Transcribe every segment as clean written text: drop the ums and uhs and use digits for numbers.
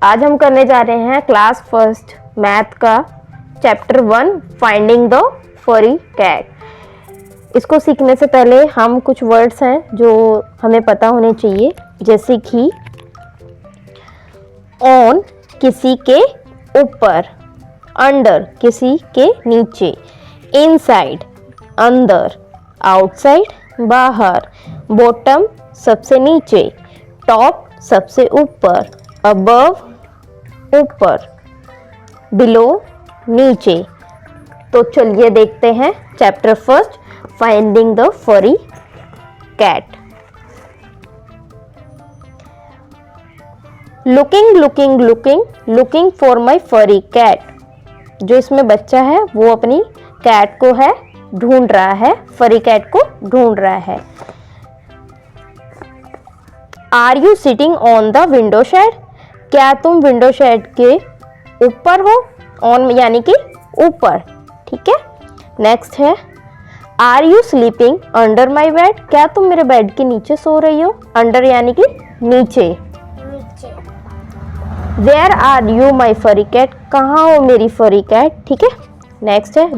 आज हम करने जा रहे हैं क्लास फर्स्ट मैथ का चैप्टर 1 फाइंडिंग द फरी कैट। इसको सीखने से पहले हम कुछ वर्ड्स हैं जो हमें पता होने चाहिए, जैसे कि ऑन किसी के ऊपर, अंडर किसी के नीचे, इनसाइड अंदर, आउटसाइड बाहर, बॉटम सबसे नीचे, टॉप सबसे ऊपर, अबव ऊपर, बिलो नीचे। तो चलिए देखते हैं चैप्टर फर्स्ट फाइंडिंग द फरी cat. Looking for my furry cat. जो इसमें बच्चा है वो अपनी कैट को है ढूंढ रहा है, फरी कैट को ढूंढ रहा है। Are you sitting on the window shade? क्या तुम विंडो शेड के ऊपर हो? ऑन यानी कि ऊपर, ठीक है। नेक्स्ट है are you sleeping under my bed? क्या तुम मेरे बेड के नीचे सो रही हो? अंडर यानी कि नीचे। Where are you my furry cat? कहाँ हो मेरी फरी कैट? ठीक है। नेक्स्ट है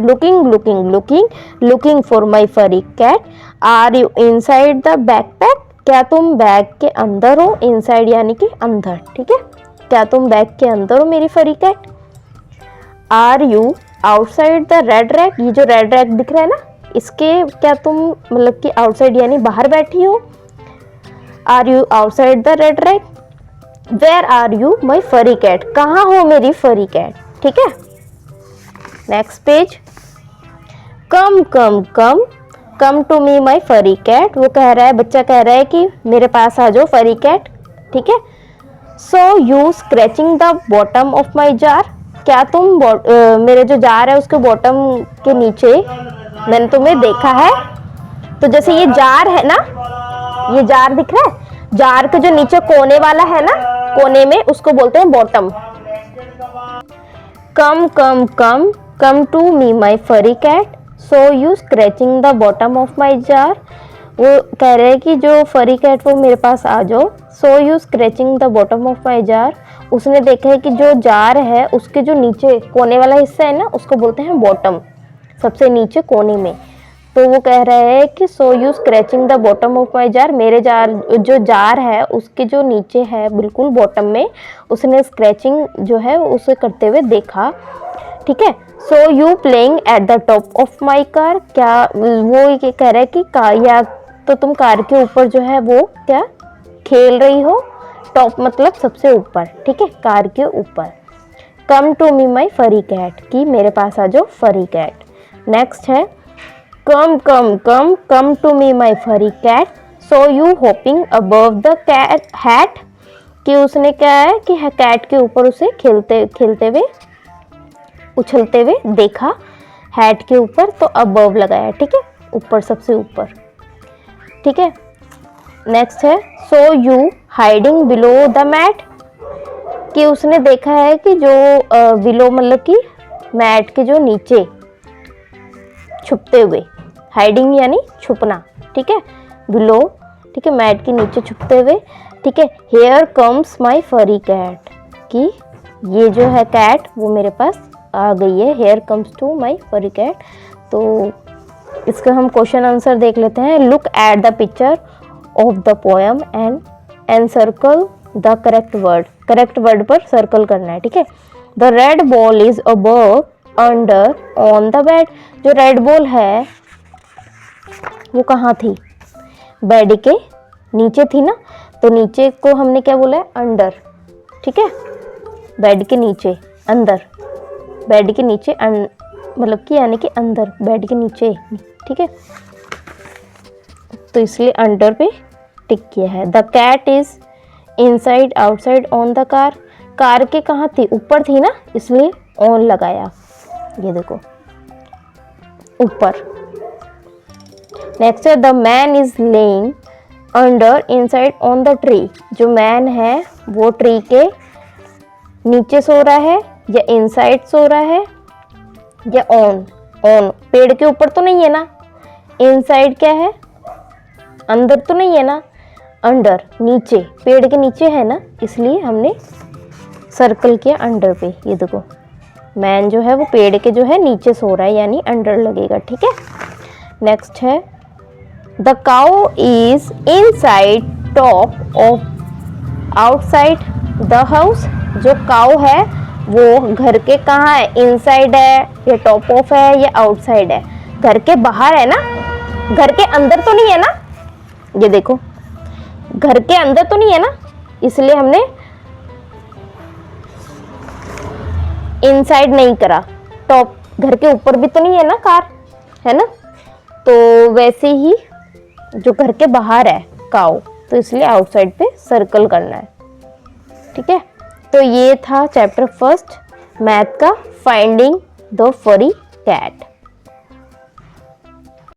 looking for my furry cat. Are you inside the backpack? क्या तुम बैग के अंदर हो? इनसाइड यानी कि अंदर, ठीक है। क्या तुम बैग के अंदर हो मेरी furry cat? Are you outside the red rack? ये जो रेड रैक दिख रहा है ना, इसके क्या तुम मतलब कि आउटसाइड यानी बाहर बैठी हो? Are you outside the red rack? Where are you my furry cat? कहाँ हो मेरी फरी कैट? ठीक है। Next page. Come to me my furry cat. वो कह रहा है, बच्चा कह रहा है कि मेरे पास आ जाओ फरी कैट, ठीक है। So you scratching the bottom of my jar? क्या तुम मेरे जो जार है उसके बॉटम के नीचे मैंने तुम्हें देखा है? तो जैसे ये जार है ना, ये जार दिख रहा है, जार के जो नीचे कोने वाला है ना, कोने में, उसको बोलते हैं bottom. Come to me my furry cat. So you scratching the bottom of my jar? वो कह रहे हैं कि जो फरी कैट वो मेरे पास आ जाओ। सो you scratching the bottom of my jar? उसने देखा है कि जो जार है उसके जो नीचे कोने वाला हिस्सा है ना, उसको बोलते हैं बॉटम, सबसे नीचे कोने में। तो वो कह रहा है कि सो you scratching the bottom of my jar? मेरे जार जो जार है उसके जो नीचे है बिल्कुल बॉटम में, उसने स्क्रैचिंग जो है उसे करते हुए देखा, ठीक है। So you playing at the top of my car? क्या वो ये कह रहा है कि कार, या तो तुम कार के ऊपर जो है वो क्या खेल रही हो? टॉप मतलब सबसे ऊपर, ठीक है, कार के ऊपर। कम to me my furry cat, कि मेरे पास आ जाओ फरी कैट। नेक्स्ट है कम to me my furry cat. So you hopping above the cat hat? कि उसने क्या है कि कैट के ऊपर उसे खेलते हुए उछलते हुए देखा, हैट के ऊपर, तो अबव लगाया, ठीक है, ऊपर, सबसे ऊपर, ठीक है। नेक्स्ट है so you hiding below the mat? कि उसने देखा है कि जो बिलो मतलब कि मैट के जो नीचे छुपते हुए, हाइडिंग यानी छुपना, ठीक है, बिलो, ठीक है, मैट के नीचे छुपते हुए, ठीक है। Here comes my furry cat? कि ये जो है कैट वो मेरे पास आ गई है। Here comes to my furry cat. तो इसका हम क्वेश्चन आंसर देख लेते हैं। Look at the picture of the poem and circle the correct word. Correct word पर सर्कल करना है, ठीक है। The red ball is above, under, on the bed? जो रेड बॉल है वो कहाँ थी? बेड के नीचे थी ना, तो नीचे को हमने क्या बोला है? अंडर, ठीक है, बेड के नीचे, अंदर, बेड के नीचे, मतलब कि यानी कि अंदर, बेड के नीचे, ठीक है। तो इसलिए अंडर पे टिक किया है। The cat is inside, outside, on the car? Car के कहाँ थी? ऊपर थी ना, इसलिए ऑन लगाया, ये देखो ऊपर। नेक्स्ट है the man is laying under, inside, on the tree? जो मैन है वो ट्री के नीचे सो रहा है, या इनसाइड सो रहा है, या ऑन? पेड़ के ऊपर तो नहीं है ना, इनसाइड क्या है? अंदर तो नहीं है ना, अंडर नीचे, पेड़ के नीचे है ना, इसलिए हमने सर्कल किया अंडर पे, ये देखो मैन जो है वो पेड़ के जो है नीचे सो रहा है, यानी अंडर लगेगा, ठीक है। नेक्स्ट है the cow is inside top of outside the house. जो काउ है वो घर के कहाँ है, इनसाइड है या टॉप ऑफ है या आउटसाइड है, घर के बाहर है ना, घर के अंदर तो नहीं है ना, ये देखो घर के अंदर तो नहीं है ना, इसलिए हमने इनसाइड नहीं करा। टॉप घर के ऊपर भी तो नहीं है ना कार, है ना, तो वैसे ही जो घर के बाहर है काऊ, तो इसलिए आउटसाइड पे सर्कल करना है, ठीक है। तो ये था चैप्टर फर्स्ट मैथ का, फाइंडिंग द फरी कैट।